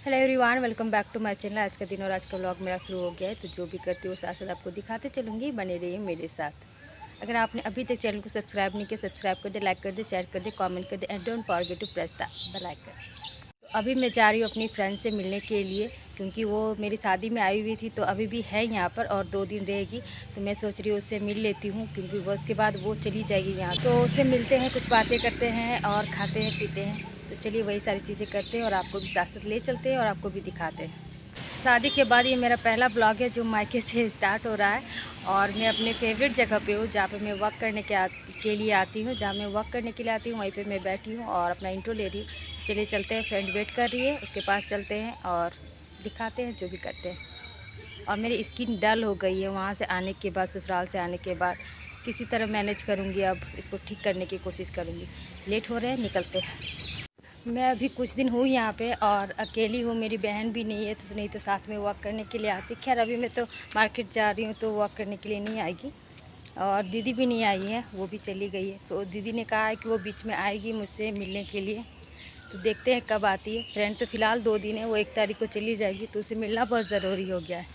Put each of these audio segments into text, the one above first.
Hello everyone, welcome back to my channel. आज का दिन और आज का व्लॉग मेरा शुरू हो गया है, तो जो भी करती हूँ साथ साथ आपको दिखाते चलूँगी। बने रहिए मेरे साथ। अगर आपने अभी तक चैनल को सब्सक्राइब नहीं किया, सब्सक्राइब कर दे, लाइक कर दे, शेयर कर दे, कमेंट कर दे and don't forget to press the bell icon. तो अभी मैं जा रही हूँ अपनी फ्रेंड से मिलने के लिए, क्योंकि वो मेरी शादी में आई हुई थी, तो अभी भी है यहाँ पर और 2 दिन रहेगी। तो मैं सोच रही हूँ उससे मिल लेती हूँ, क्योंकि वो उसके बाद वो चली जाएगी यहाँ। तो उससे मिलते हैं, कुछ बातें करते हैं और खाते हैं पीते हैं। तो चलिए वही सारी चीज़ें करते हैं और आपको भी साथ साथ ले चलते हैं और आपको भी दिखाते हैं। शादी के बाद ये मेरा पहला ब्लॉग है जो मायके से स्टार्ट हो रहा है। और मैं अपने फेवरेट जगह पे हूँ, जहाँ पे मैं वॉक करने के लिए आती हूँ। जहाँ मैं वॉक करने के लिए आती हूँ वहीं पे मैं बैठी हूँ और अपना इंट्रो ले रही हूँ। चलिए चलते हैं, फ्रेंड वेट कर रही है, उसके पास चलते हैं और दिखाते हैं जो भी करते हैं। और मेरी स्किन डल हो गई है वहाँ से आने के बाद, ससुराल से आने के बाद। किसी तरह मैनेज करूँगी, अब इसको ठीक करने की कोशिश करूँगी। लेट हो रहे हैं, निकलते हैं। मैं अभी कुछ दिन हूँ यहाँ पे और अकेली हूँ, मेरी बहन भी नहीं है, तो नहीं तो साथ में वॉक करने के लिए आती। खैर अभी मैं तो मार्केट जा रही हूँ, तो वॉक करने के लिए नहीं आएगी। और दीदी भी नहीं आई है, वो भी चली गई है। तो दीदी ने कहा है कि वो बीच में आएगी मुझसे मिलने के लिए, तो देखते हैं कब आती है। फ्रेंड तो फ़िलहाल 2 दिन है, वो 1 तारीख को चली जाएगी, तो उसे मिलना बहुत ज़रूरी हो गया है।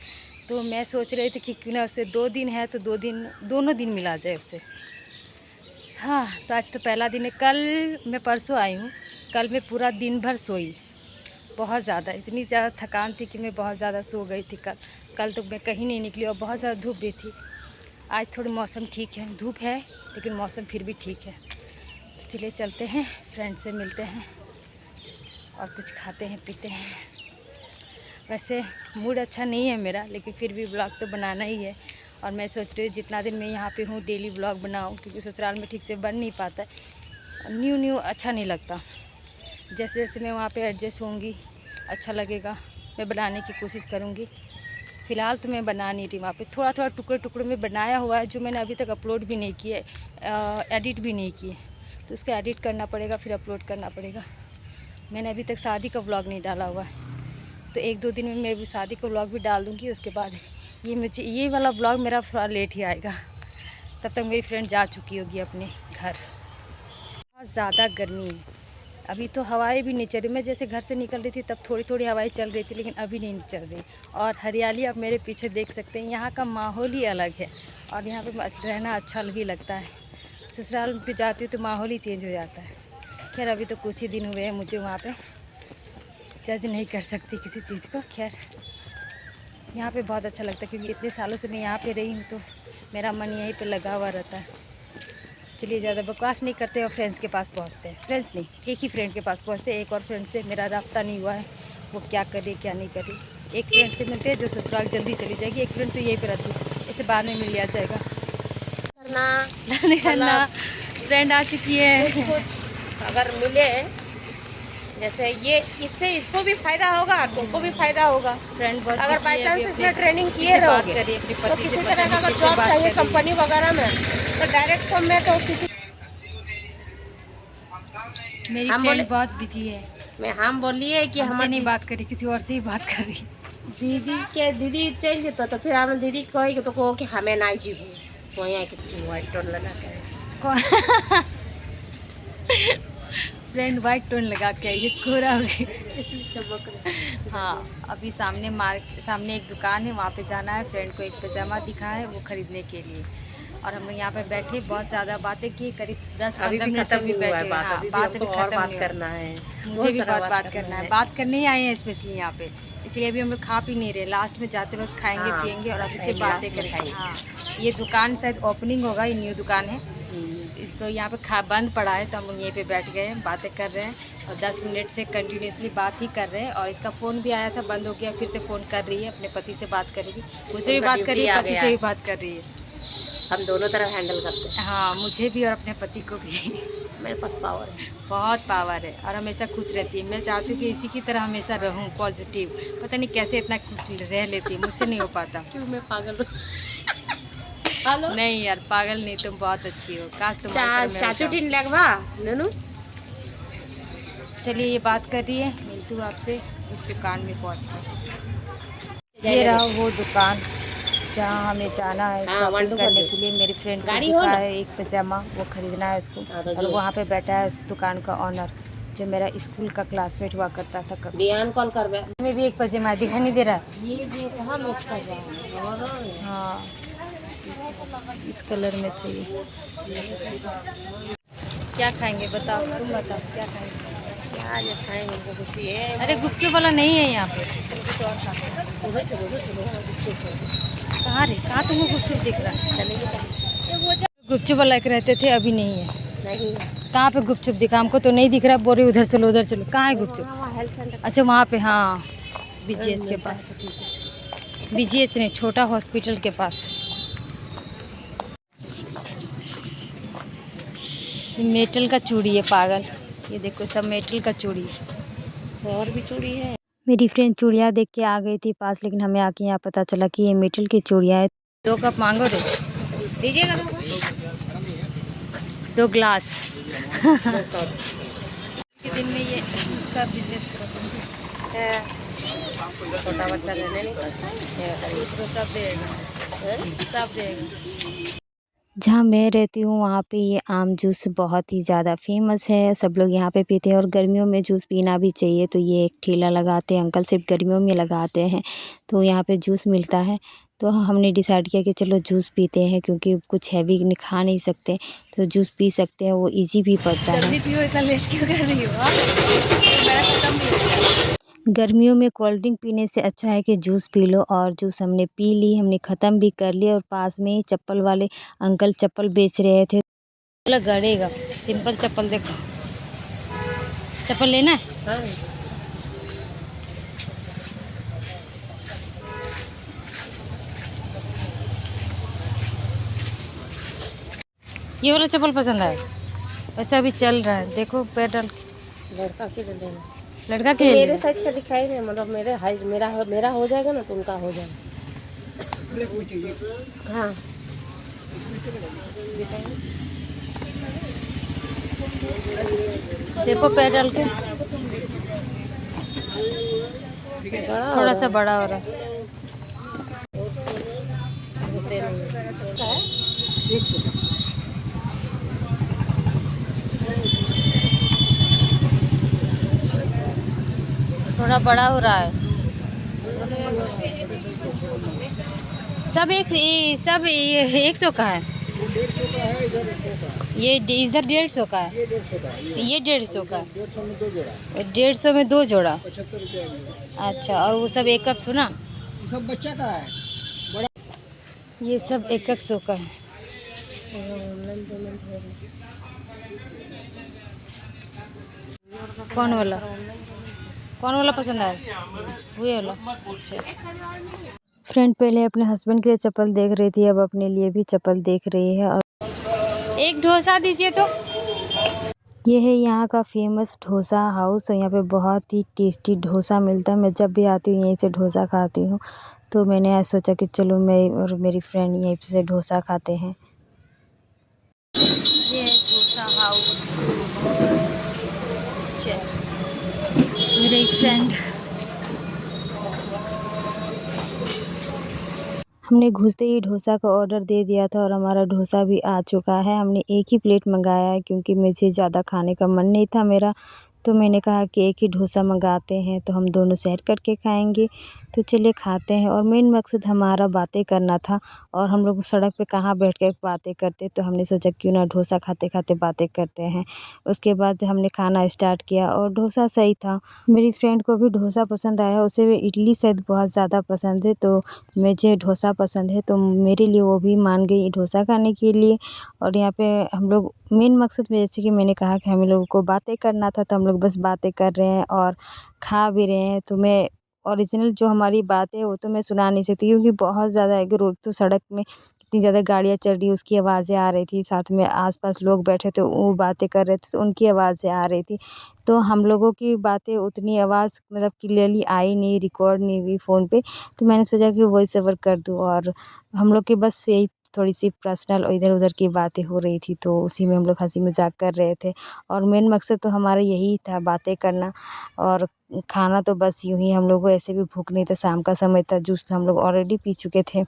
तो मैं सोच रही थी कि क्यों ना उससे 2 दिन है तो 2 दिन दोनों दिन मिला जाए उससे। हाँ, तो आज तो पहला दिन है। कल मैं परसों आई हूँ, कल मैं पूरा दिन भर सोई, बहुत ज़्यादा, इतनी ज़्यादा थकान थी कि मैं बहुत ज़्यादा सो गई थी कल। कल तो मैं कहीं नहीं निकली और बहुत ज़्यादा धूप भी थी। आज थोड़ी मौसम ठीक है, धूप है लेकिन मौसम फिर भी ठीक है। तो चलिए चलते हैं, फ्रेंड से मिलते हैं और कुछ खाते हैं पीते हैं। वैसे मूड अच्छा नहीं है मेरा, लेकिन फिर भी ब्लॉग तो बनाना ही है। और मैं सोच रही हूँ जितना दिन मैं यहाँ पे हूँ डेली ब्लॉग बनाऊँ, क्योंकि ससुराल में ठीक से बन नहीं पाता है। न्यू अच्छा नहीं लगता। जैसे जैसे मैं वहाँ पे एडजस्ट होंगी अच्छा लगेगा, मैं बनाने की कोशिश करूँगी। फ़िलहाल तो मैं बना नहीं रही वहाँ पे, थोड़ा थोड़ा टुकड़े टुकड़े में बनाया हुआ है, जो मैंने अभी तक अपलोड भी नहीं किए, एडिट भी नहीं किए। तो उसका एडिट करना पड़ेगा, फिर अपलोड करना पड़ेगा। मैंने अभी तक शादी का व्लॉग नहीं डाला हुआ है, तो 1-2 दिन में मैं भी शादी का व्लॉग भी डाल दूँगी। उसके बाद ये वाला व्लॉग मेरा थोड़ा लेट ही आएगा, तब तक मेरी फ्रेंड जा चुकी होगी अपने घर। बहुत ज़्यादा गर्मी है, अभी तो हवाएं भी नहीं चल रही। मैं जैसे घर से निकल रही थी तब थोड़ी थोड़ी हवाएं चल रही थी, लेकिन अभी नहीं चल रही। और हरियाली आप मेरे पीछे देख सकते हैं, यहाँ का माहौल ही अलग है और यहाँ पे रहना अच्छा भी लगता है। ससुराल पे जाती हूँ तो माहौल ही चेंज हो जाता है। खैर अभी तो कुछ ही दिन हुए हैं मुझे वहाँ पे, जज नहीं कर सकती किसी चीज़ को। खैर यहाँ पे बहुत अच्छा लगता है, क्योंकि इतने सालों से मैं यहाँ पे रही हूँ, तो मेरा मन यहीं पे लगा हुआ रहता है। चलिए ज़्यादा बकवास नहीं करते और फ्रेंड्स के पास पहुँचते हैं। फ्रेंड्स नहीं, एक ही फ्रेंड के पास पहुँचते हैं। एक और फ्रेंड से मेरा राब्ता नहीं हुआ है, वो क्या करे क्या नहीं करे। एक फ्रेंड से मिलते हैं जो ससुराल जल्दी चली जाएगी, एक फ्रेंड तो यहीं पर रहती है, इसे बाद में मिल लिया जाएगा। करना फ्रेंड आ चुकी है। कुछ अगर मिले, जैसे ये, इससे इसको भी फायदा होगा, तुमको भी फायदा होगा। फ्रेंड बहुत अगर बाई चांस इसमें ट्रेनिंग किए रहोगे तो किसी तरह का अगर जॉब चाहिए कंपनी वगैरह में, तो डायरेक्ट तो मैं तो किसी मेरी फ्रेंड बहुत बिजी है। हम बोलिए कि हमसे नहीं बात करी, किसी और से ही बात कर रही। दीदी चल जेतो तो फिर हम दीदी कहे तो कहो कि हमें ना जीवो वहीं के व्हाइट टोन लगा के फ्रेंड वाइट टोन लगा के आई है, कोरा हो गई इसलिए चमक रही। हाँ, अभी सामने एक दुकान है, वहाँ पे जाना है। फ्रेंड को एक पैजामा दिखा है वो खरीदने के लिए, और हम यहाँ पे बैठे बहुत ज़्यादा बातें की, करीब 10-15 मिनट से भी बैठे। हाँ, बात अभी खत्म नहीं करना है, मुझे भी बहुत बात करना है। बात करने ही आए हैं स्पेशली यहाँ पे, इसलिए अभी हम लोग खा पी नहीं रहे। लास्ट में जाते वक्त खाएंगे पियेंगे और अभी से बातें करेंगे। हाँ, ये दुकान शायद ओपनिंग होगा, ये न्यू दुकान है, तो यहाँ पे बंद पड़ा है, तो हम लोग यहीं पे बैठ गए हैं, बातें कर रहे हैं और 10 मिनट से कंटिन्यूसली बात ही कर रहे हैं। और इसका फ़ोन भी आया था, बंद हो गया, फिर से फ़ोन कर रही है, अपने पति से बात करेगी, मुझसे भी बात कर रही है, पति से भी बात कर रही है। हम दोनों तरफ हैंडल करते हैं। हाँ, मुझे भी और अपने पति को भी। मेरे पास पावर है, बहुत पावर है और हमेशा खुश रहती है। मैं चाहती हूँ कि इसी की तरह हमेशा रहूँ, पॉजिटिव। पता नहीं कैसे इतना खुश रह लेती है, मुझसे नहीं हो पाता। क्यों मैं पागल हेलो नहीं यार, पागल नहीं, तुम बहुत अच्छी हो, काश तुम्हारी तरह चाचू टीन लगवा ननू। चलिए ये बात कर रही है, मिलती हूँ आपसे उस दुकान में पहुँच कर। ये रहा वो दुकान जहाँ हमें जाना है शॉपिंग करने के लिए। मेरी फ्रेंड को दिखा है एक पैजामा, वो खरीदना है उसको, और वहाँ पे बैठा है उस दुकान का ऑनर। जो मेरा स्कूल का क्लासमेट हुआ करता था कभी। बियान कॉल करबे में भी एक पजामा दिखाई नहीं दे रहा। ये भी कहाँ मैच कर रहा है और हाँ, इस कलर में चाहिए। क्या खाएंगे बताओ, तुम बताओ क्या खाएंगे। क्या ये खाएंगे इनको कुछ ये अरे गुपचुप वाला नहीं है यहाँ पे, चलो कुछ और खाते हैं। उधर चलो गुपचुप कहाँ रे, कहाँ तुमको गुपचुप दिख रहा है? चलेंगे तो गुपचुप वाला एक रहते थे, अभी नहीं है। नहीं कहाँ पे गुपचुप दिखा, हमको तो नहीं दिख रहा। बोल रही उधर चलो उधर चलो, कहाँ है गुपचुप? वहाँ हेल्थ सेंटर अच्छा वहाँ पे, हाँ बीजीएच के पास। बीजीएच नहीं, छोटा हॉस्पिटल के पास। मेटल का चूड़ी है पागल, ये देखो सब मेटल का चूड़ी है। और भी चूड़ी है। मेरी फ्रेंड चूड़ियाँ देख के आ गई थी पास, लेकिन हमें आके यहाँ पता चला कि ये मेटल की चूड़ियाँ है। 2 कप मांगो रे, दीजिएगा 2 ग्लास। के दिन में ये उसका बिजनेस करो, छोटा बच्चा लेने नहीं पड़ता तो सब देगा, है। सब देगा। जहाँ मैं रहती हूँ वहाँ पे ये आम जूस बहुत ही ज़्यादा फेमस है, सब लोग यहाँ पे पीते हैं और गर्मियों में जूस पीना भी चाहिए। तो ये एक ठेला लगाते हैं अंकल, सिर्फ गर्मियों में लगाते हैं, तो यहाँ पे जूस मिलता है। तो हमने डिसाइड किया कि चलो जूस पीते हैं, क्योंकि कुछ हैवी खा नहीं सकते, तो जूस पी सकते हैं, वो इजी भी पड़ता है। जल्दी पियो, इतना लेट क्यों कर रही हो? मेरा खत्म भी हो गया। गर्मियों में कोल्ड ड्रिंक पीने से अच्छा है कि जूस पी लो। और जूस हमने पी ली, हमने ख़त्म भी कर लिया। और पास में ही चप्पल वाले अंकल चप्पल बेच रहे थे। बोला गड़ेगा, सिंपल चप्पल देखो। चप्पल लेना है? हाँ ये वाला चप्पल पसंद है, वैसे अभी चल रहा है, देखो पैर डाल। लड़का के लिए लेना लड़का तो के लिए मेरे साइज का दिखाई नहीं, मतलब मेरे हाइट मेरा हो जाएगा ना तो उनका हो जाएगा। हाँ देखो पैर डाल के, थोड़ा सा बड़ा हो रहा है। होते नहीं थोड़ा बड़ा हो रहा है। सब सब 100 का है। ये इधर 150 का है, ये 150 का है। 150 में 2 जोड़ा। अच्छा, और वो सब 1 कप सुना, सब बच्चा का है। ये सब 100 का है। कौन वाला, कौन वाला पसंद आया? वही वाला। अच्छा, फ्रेंड पहले अपने हस्बैंड के लिए चप्पल देख रही थी, अब अपने लिए भी चप्पल देख रही है। और एक डोसा दीजिए तो। ये है यहाँ का फेमस डोसा हाउस, और यहाँ पे बहुत ही टेस्टी डोसा मिलता है। मैं जब भी आती हूँ यहीं से डोसा खाती हूँ, तो मैंने आज सोचा कि चलो मैं और मेरी फ्रेंड यहीं से डोसा खाते हैं। ये है डोसा हाउस। मेरे एक फ्रेंड, हमने घुसते ही डोसा का ऑर्डर दे दिया था और हमारा डोसा भी आ चुका है। हमने एक ही प्लेट मंगाया है, क्योंकि मुझे ज़्यादा खाने का मन नहीं था मेरा, तो मैंने कहा कि एक ही डोसा मंगाते हैं, तो हम दोनों शेयर करके खाएंगे। तो चलिए खाते हैं। और मेन मकसद हमारा बातें करना था, और हम लोग सड़क पे कहाँ बैठ कर बातें करते, तो हमने सोचा क्यों ना डोसा खाते खाते बातें करते हैं। उसके बाद हमने खाना स्टार्ट किया और डोसा सही था। मेरी फ्रेंड को भी डोसा पसंद आया, उसे भी इडली शायद बहुत ज़्यादा पसंद है, तो मुझे डोसा पसंद है, तो मेरे लिए वो भी मान गई डोसा खाने के लिए। और यहाँ पे हम लोग मेन मकसद में, जैसे कि मैंने कहा कि हम लोगों को बातें करना था, तो हम लोग बस बातें कर रहे हैं और खा भी रहे हैं। तो मैं ओरिजिनल जो हमारी बातें हैं वो तो मैं सुना नहीं सकती, क्योंकि बहुत ज़्यादा है कि रोड तो सड़क में इतनी ज़्यादा गाड़ियाँ चल रही, उसकी आवाज़ें आ रही थी, साथ में आसपास लोग बैठे थे वो बातें कर रहे थे, तो उनकी आवाज़ें आ रही थी। तो हम लोगों की बातें उतनी आवाज़ मतलब क्लियरली आई नहीं, रिकॉर्ड नहीं हुई फ़ोन पे। तो मैंने सोचा कि वॉइस ओवर कर दूँ, और हम लोग की बस यही थोड़ी-सी पर्सनल और इधर-उधर की बातें हो रही थी, तो उसी में हम लोग हँसी मज़ाक कर रहे थे। और मेन मकसद तो हमारा यही था, बातें करना। और खाना तो बस यूँ ही, हम लोग को ऐसे भी भूख नहीं था, शाम का समय था, जूस तो हम लोग ऑलरेडी पी चुके थे।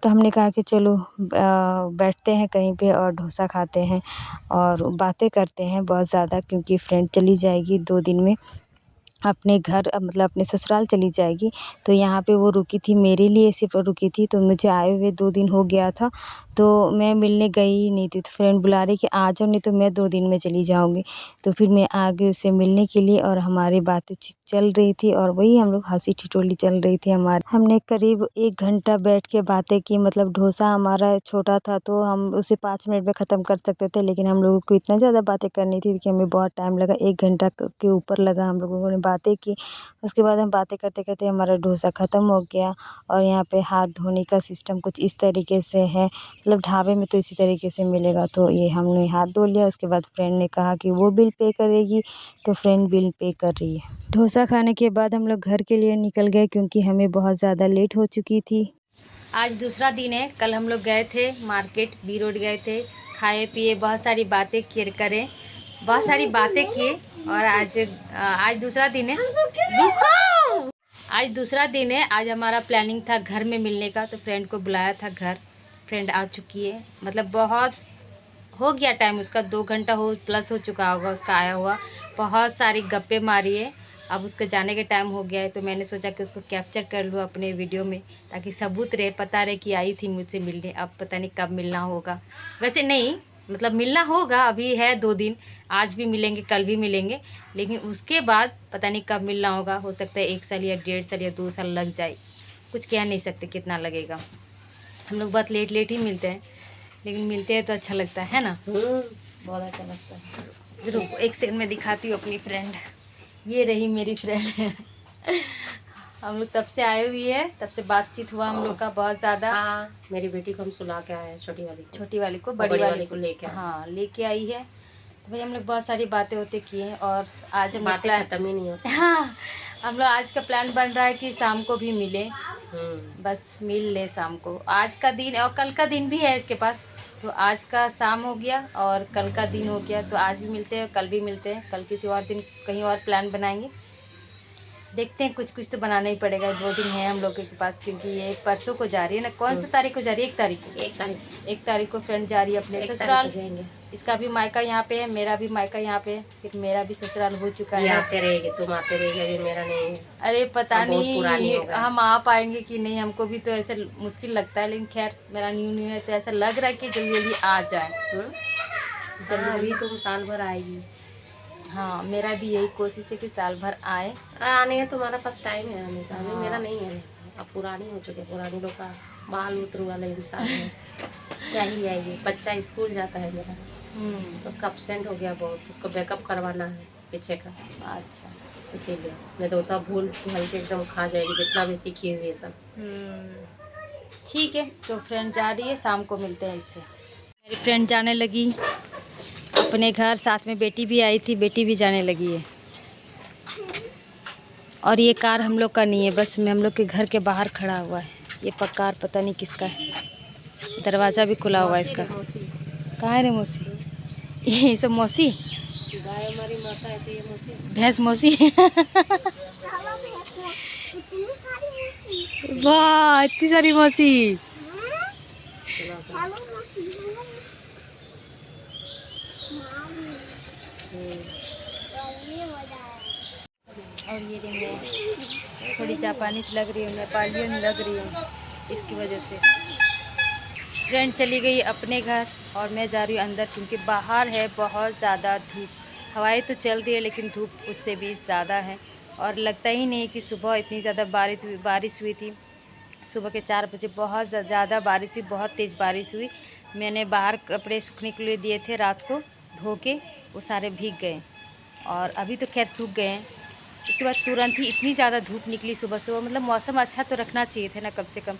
तो हमने कहा कि चलो बैठते हैं कहीं पे और डोसा खाते हैं और बातें करते हैं बहुत ज़्यादा, क्योंकि फ्रेंड चली जाएगी 2 दिन में अपने घर, मतलब अपने ससुराल चली जाएगी। तो यहाँ पे वो रुकी थी, मेरे लिए सिर्फ़ रुकी थी, तो मुझे आए हुए 2 दिन हो गया था, तो मैं मिलने गई ही नहीं थी। तो फ्रेंड बुला रही कि आ जाओ, नहीं तो मैं 2 दिन में चली जाऊँगी। तो फिर मैं आ गई उससे मिलने के लिए और हमारी बातचीत चल रही थी और वही हम लोग हँसी-ठिठोली चल रही थी हमारी। हमने करीब 1 घंटा बैठ के बातें की, मतलब डोसा हमारा छोटा था तो हम उसे 5 मिनट में ख़त्म कर सकते थे, लेकिन हम लोगों को इतना ज़्यादा बातें करनी थी कि हमें बहुत टाइम लगा, 1 घंटा के ऊपर लगा। हम लोगों ने बातें की, उसके बाद हम बातें करते-करते हमारा डोसा ख़त्म हो गया। और यहाँ पे हाथ धोने का सिस्टम कुछ इस तरीके से है, मतलब ढाबे में तो इसी तरीके से मिलेगा। तो ये हमने हाथ धो लिया, उसके बाद फ्रेंड ने कहा कि वो बिल पे करेगी, तो फ्रेंड बिल पे कर रही है। डोसा खाने के बाद हम लोग घर के लिए निकल गए, क्योंकि हमें बहुत ज़्यादा लेट हो चुकी थी। आज दूसरा दिन है। कल हम लोग गए थे मार्केट, बी रोड गए थे, खाए पिए, बहुत सारी बातें करें, बहुत सारी बातें किए। और आज दूसरा दिन है। रुको! आज दूसरा दिन है। आज हमारा प्लानिंग था घर में मिलने का, तो फ्रेंड को बुलाया था घर। फ्रेंड आ चुकी है, मतलब बहुत हो गया टाइम उसका, 2 घंटा प्लस हो चुका होगा उसका आया हुआ। बहुत सारी गप्पे मारी है। अब उसके जाने के टाइम हो गया है, तो मैंने सोचा कि उसको कैप्चर कर लूँ अपने वीडियो में, ताकि सबूत रहे, पता रहे कि आई थी मुझसे मिलने। अब पता नहीं कब मिलना होगा, वैसे नहीं, मतलब मिलना होगा, अभी है 2 दिन, आज भी मिलेंगे, कल भी मिलेंगे, लेकिन उसके बाद पता नहीं कब मिलना होगा। हो सकता है 1 साल या 1.5 साल या 2 साल लग जाए, कुछ कह नहीं सकते कितना लगेगा। हम लोग बहुत लेट लेट ही मिलते हैं, लेकिन मिलते हैं तो अच्छा लगता है ना। बहुत अच्छा लगता है। रुको 1 सेकंड में दिखाती हूँ अपनी फ्रेंड। ये रही मेरी फ्रेंड। हम लोग तब से आए हुई है, तब से बातचीत हुआ हम लोग का बहुत ज़्यादा। हाँ, मेरी बेटी को हम सुला के आए हैं, छोटी वाली को, बड़ी वाली को लेके हाँ लेके आई है। तो भाई हम लोग बहुत सारी बातें होते किए हैं, और आज हम बातें खत्म ही नहीं होती। हाँ, हम लोग आज का प्लान बन रहा है कि शाम को भी मिले, बस मिल ले शाम को। आज का दिन और कल का दिन भी है इसके पास, तो आज का शाम हो गया और कल का दिन हो गया, तो आज भी मिलते हैं, कल भी मिलते हैं, कल किसी और दिन कहीं और प्लान बनाएंगे। देखते हैं, कुछ कुछ तो बनाना ही पड़ेगा। 2 दिन है हम लोगों के पास, क्योंकि ये परसों को जा रही है ना। कौन सा तारीख को जा रही है? 1 तारीख को फ्रेंड जा रही है अपने ससुराल। इसका भी मायका यहाँ पे है, मेरा भी मायका यहाँ पे है, फिर मेरा भी ससुराल हो चुका है। आते रहेगी, तुम आते रहेगी, अभी मेरा नहीं है। अरे पता नहीं हम आ पाएंगे कि नहीं, हमको भी तो ऐसे मुश्किल लगता है, लेकिन खैर मेरा न्यू है, तो ऐसा लग रहा है कि जल्दी जल्दी आ जाए। अभी तुम साल भर आएगी। हाँ, मेरा भी यही कोशिश है कि साल भर आए। आने का तुम्हारा पास टाइम है आने का, अभी मेरा नहीं है। अब पुरानी हो चुके, पुरानी लोग का बाल उतर वाला इंसान है, क्या ही आएगी। बच्चा स्कूल जाता है मेरा, उसका अपसेंट हो गया बहुत, उसको बैकअप करवाना है पीछे का। अच्छा, इसीलिए नहीं तो सब भूल हल्के एकदम खा जाएगी, जितना भी सीखी हुई है सब। ठीक है, तो फ्रेंड जा रही है, शाम को मिलते हैं इससे। मेरी फ्रेंड जाने लगी अपने घर, साथ में बेटी भी आई थी, बेटी भी जाने लगी है। और ये कार हम लोग का नहीं है, बस हम लोग के घर के बाहर खड़ा हुआ है। ये कार पता नहीं किसका है, दरवाज़ा भी खुला हुआ है इसका। कहाँ है रे मौसी? ये सब मौसी, गाय हमारी माता है तो ये मौसी, भैंस मौसी। वाह, इतनी सारी मौसी। और ये देखिए थोड़ी जापानीज लग रही है, नेपालियन लग रही है, इसकी वजह से। फ्रेंड चली गई अपने घर और मैं जा रही हूँ अंदर, क्योंकि बाहर है बहुत ज़्यादा धूप। हवाएं तो चल रही है, लेकिन धूप उससे भी ज़्यादा है। और लगता ही नहीं कि सुबह इतनी ज़्यादा बारिश हुई थी। सुबह के 4 बजे बहुत ज़्यादा बारिश हुई, बहुत तेज़ बारिश हुई। मैंने बाहर कपड़े सूखने के लिए दिए थे रात को धो के, वो सारे भीग गए और अभी तो खैर सूख गए हैं। उसके बाद तुरंत ही इतनी ज़्यादा धूप निकली सुबह सुबह। मतलब मौसम अच्छा तो रखना चाहिए था ना, कम से कम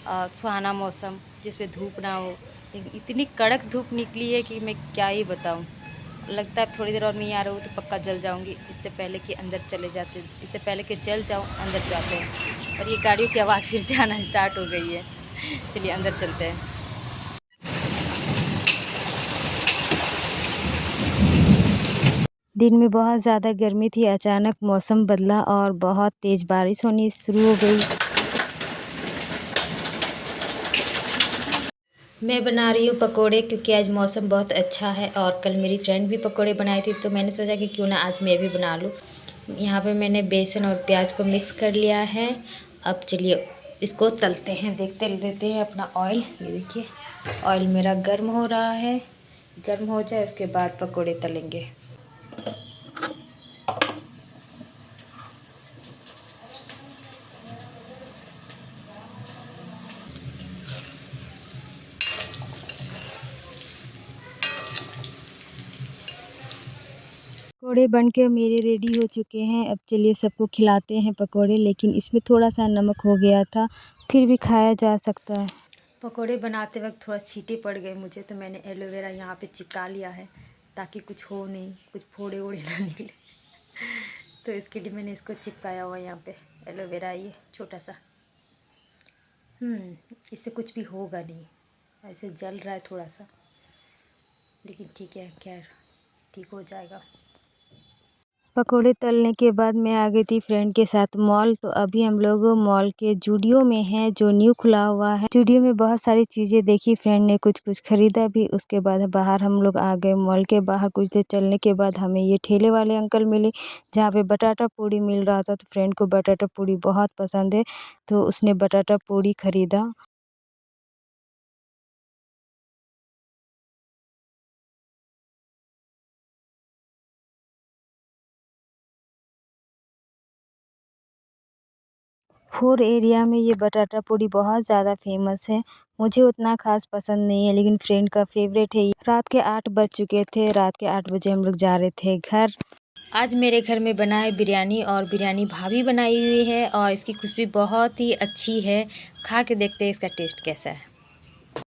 सुहाना मौसम जिसमें धूप ना हो, लेकिन इतनी कड़क धूप निकली है कि मैं क्या ही बताऊं। लगता है थोड़ी देर और मैं यहाँ रहूँ तो पक्का जल जाऊंगी। इससे पहले कि अंदर चले जाते, इससे पहले कि जल जाऊँ अंदर जाते हैं। और ये गाड़ियों की आवाज़ फिर से आना स्टार्ट हो गई है। चलिए अंदर चलते हैं। दिन में बहुत ज़्यादा गर्मी थी, अचानक मौसम बदला और बहुत तेज़ बारिश होनी शुरू हो गई। मैं बना रही हूँ पकोड़े क्योंकि आज मौसम बहुत अच्छा है और कल मेरी फ्रेंड भी पकोड़े बनाई थी, तो मैंने सोचा कि क्यों ना आज मैं भी बना लूँ। यहाँ पे मैंने बेसन और प्याज को मिक्स कर लिया है। अब चलिए इसको तलते हैं, देते हैं अपना ऑयल। ये देखिए ऑयल मेरा गर्म हो रहा है, गर्म हो जाए उसके बाद पकोड़े तलेंगे। पकोड़े बनके मेरे रेडी हो चुके हैं। अब चलिए सबको खिलाते हैं पकोड़े, लेकिन इसमें थोड़ा सा नमक हो गया था, फिर भी खाया जा सकता है। पकोड़े बनाते वक्त थोड़ा छींटे पड़ गए मुझे, तो मैंने एलोवेरा यहाँ पे चिपका लिया है ताकि कुछ हो नहीं, कुछ फोड़े ओड़े ना निकले। तो इसके लिए मैंने इसको चिपकाया हुआ यहाँ पे एलोवेरा, ये छोटा सा। इससे कुछ भी होगा नहीं, ऐसे जल रहा है थोड़ा सा, लेकिन ठीक है, खैर ठीक हो जाएगा। पकोड़े तलने के बाद मैं आ गई थी फ्रेंड के साथ मॉल। तो अभी हम लोग मॉल के जूडियो में हैं, जो न्यू खुला हुआ है। जूडियो में बहुत सारी चीज़ें देखी फ्रेंड ने, कुछ खरीदा भी। उसके बाद बाहर हम लोग आ गए। मॉल के बाहर कुछ देर चलने के बाद हमें ये ठेले वाले अंकल मिले, जहाँ पे बटाटा पूड़ी मिल रहा था। तो फ्रेंड को बटाटा पूड़ी बहुत पसंद है, तो उसने बटाटा पूड़ी खरीदा। 4 एरिया में ये बटाटा पूड़ी बहुत ज़्यादा फेमस है। मुझे उतना ख़ास पसंद नहीं है, लेकिन फ्रेंड का फेवरेट है। रात के 8 बज चुके थे, रात के 8 बजे हम लोग जा रहे थे घर। आज मेरे घर में बना है बिरयानी, और बिरयानी भाभी बनाई हुई है और इसकी खुशबू बहुत ही अच्छी है। खा के देखते हैं इसका टेस्ट कैसा है।